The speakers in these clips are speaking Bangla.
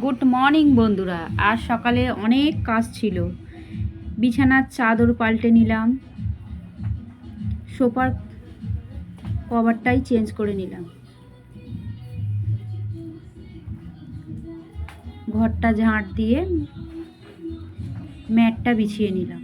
গুড মর্নিং বন্ধুরা। আজ সকালে অনেক কাজ ছিল। বিছানার চাদর পাল্টে নিলাম, সোফার কভারটাই চেঞ্জ করে নিলাম, ঘরটা ঝাঁট দিয়ে ম্যাটটা বিছিয়ে নিলাম।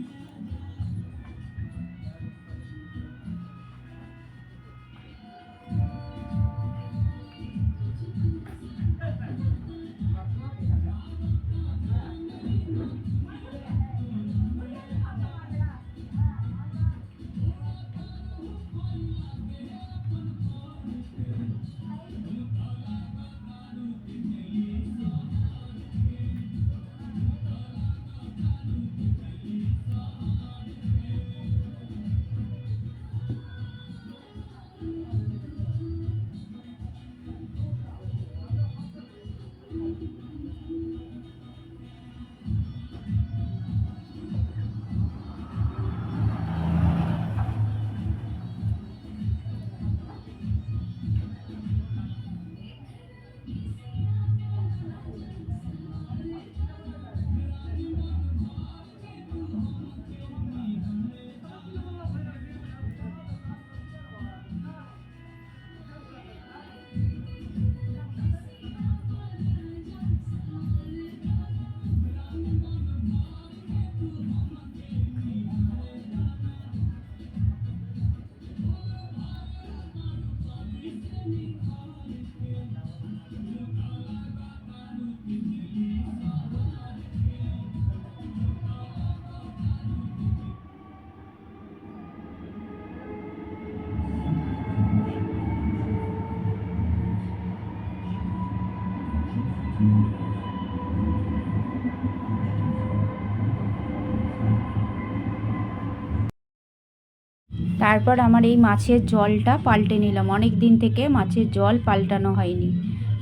তারপর আমার এই মাছের জলটা পাল্টে নিলাম। অনেক দিন থেকে মাছের জল পাল্টানো হয়নি।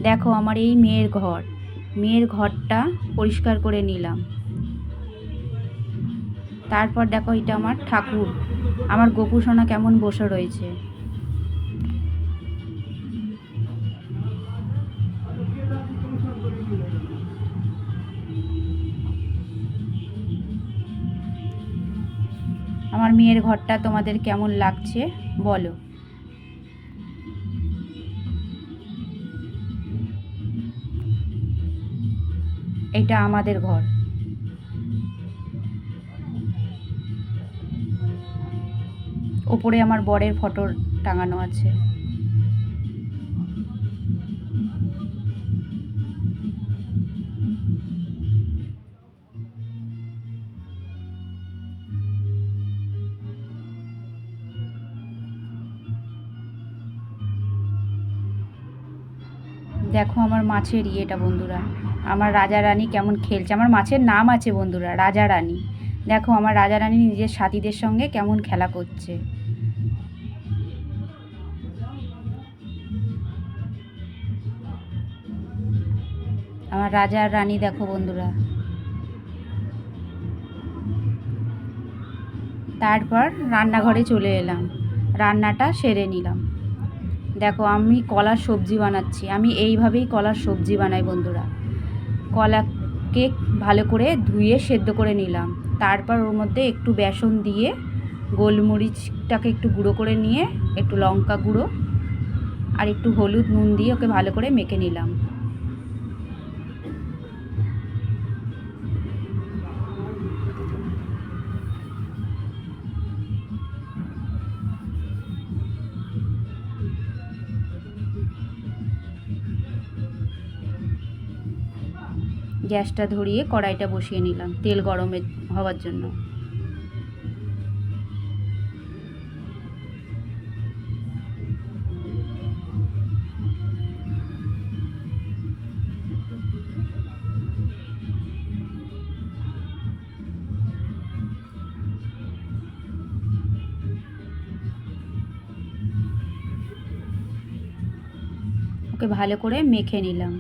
দেখো আমার এই মেয়ের ঘরটা পরিষ্কার করে নিলাম। তারপর দেখো এটা আমার ঠাকুর, আমার গোপুসোনা কেমন বসে রয়েছে। আমার মেয়ের ঘরটা তোমাদের কেমন লাগছে বলো। এটা আমাদের ঘর। ওপরে আমার বরের ফটো টাঙানো আছে। দেখো আমার মাছের ইয়েটা বন্ধুরা, আমার রাজা রানী কেমন খেলছে। আমার মাছের নাম আছে বন্ধুরা, রাজা রানী। দেখো আমার রাজা রানী নিজের সাথীদের সঙ্গে কেমন খেলা করছে। আমার রাজা আর রানী দেখো বন্ধুরা। তারপর রান্নাঘরে চলে এলাম, রান্নাটা সেরে নিলাম। দেখো আমি কলার সবজি বানাচ্ছি। আমি এইভাবেই কলার সবজি বানাই বন্ধুরা। কলাকে ভালো করে ধুয়ে সেদ্ধ করে নিলাম। তারপর ওর মধ্যে একটু বেসন দিয়ে গোলমরিচটাকে একটু গুঁড়ো করে নিয়ে একটু লঙ্কা গুঁড়ো আর একটু হলুদ নুন দিয়ে ওকে ভালো করে মেখে নিলাম। গ্যাসটা ধরিয়ে কড়াইটা বসিয়ে নিলাম তেল গরমে হওয়ার জন্য। ওকে ভালো করে মেখে নিলাম।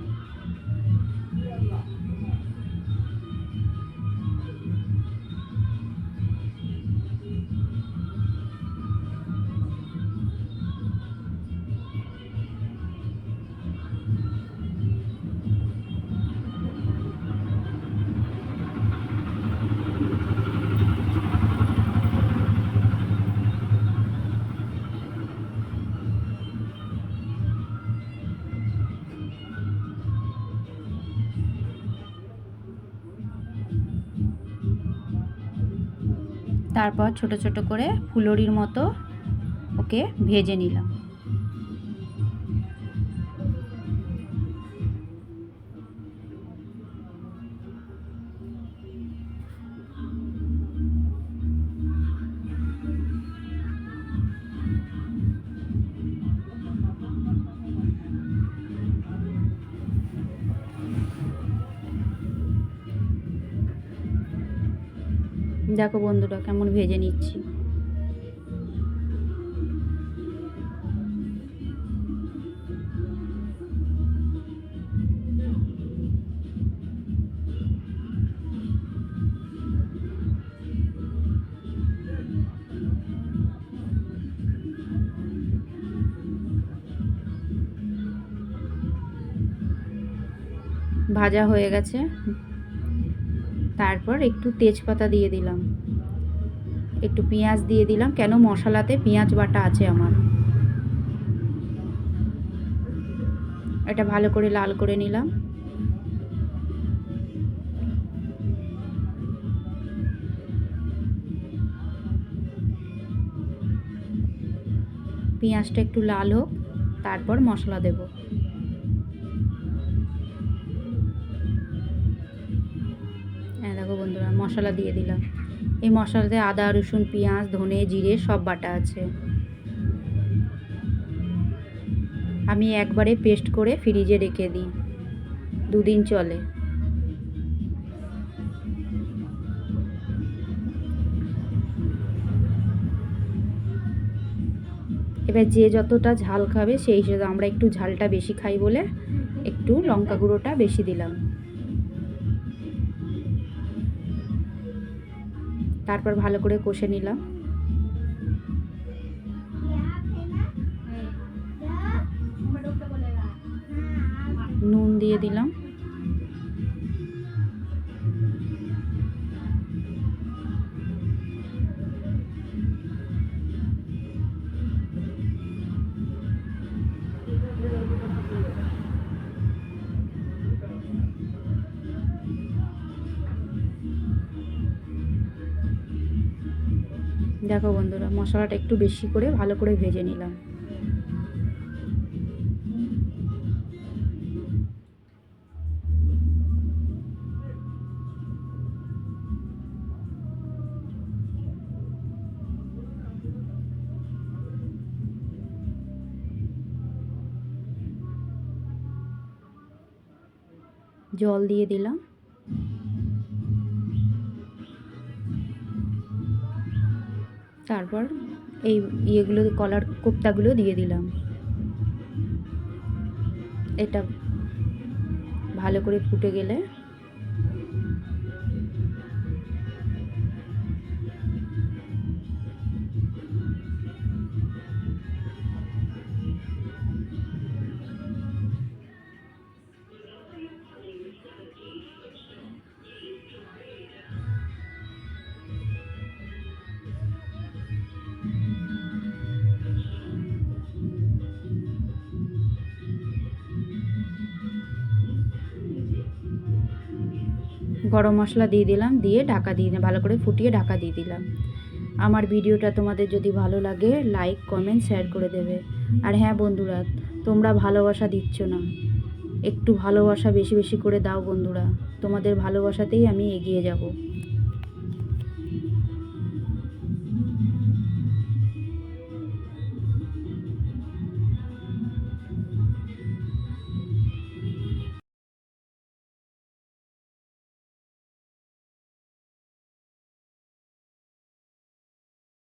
তারপর ছোট ছোট করে ফুলুরির মতো ওকে ভেজে নিলাম। দেখো বন্ধুরা কেমন ভেজে নিচ্ছি। ভাজা হয়ে গেছে, তারপর একটু তেজপাতা দিয়ে দিলাম, একটু পেঁয়াজ দিয়ে দিলাম, কেন মশলাতে পেঁয়াজ বাটা আছে আমার। এটা ভালো করে লাল করে নিলাম। পেঁয়াজটা একটু লাল হোক, তারপর মশলা দেব। হ্যাঁ দেখো বন্ধুরা মশলা দিয়ে দিলাম। এই মশলাতে আদা রসুন পেঁয়াজ ধনে জিরে সব বাটা আছে। আমি একবারে পেস্ট করে ফ্রিজে রেখে দিই, 2 দিন চলে। এবার যে যতটা ঝাল খাবে সেই হিসেবে, আমরা একটু ঝালটা বেশি খাই বলে একটু লঙ্কা গুঁড়োটা বেশি দিলাম। তারপর ভালো করে কষে নিলাম। নুন দিয়ে দিলাম। দেখো বন্ধুরা মশলাটা একটু বেশি করে ভালো করে ভেজে নিলাম। জল দিয়ে দিলাম। তারপর এই ইয়েগুলো কলার কোপ্তাগুলো দিয়ে দিলাম। এটা ভালো করে ফুটে গেলে গরম মশলা দিয়ে দিলাম, দিয়ে ঢাকা দিয়ে ভালো করে ফুটিয়ে ঢাকা দিয়ে দিলাম। আমার ভিডিওটা তোমাদের যদি ভালো লাগে লাইক কমেন্ট শেয়ার করে দেবে। আর হ্যাঁ বন্ধুরা, তোমরা ভালোবাসা দিচ্ছ না, একটু ভালোবাসা বেশি বেশি করে দাও বন্ধুরা, তোমাদের ভালোবাসাতেই আমি এগিয়ে যাব।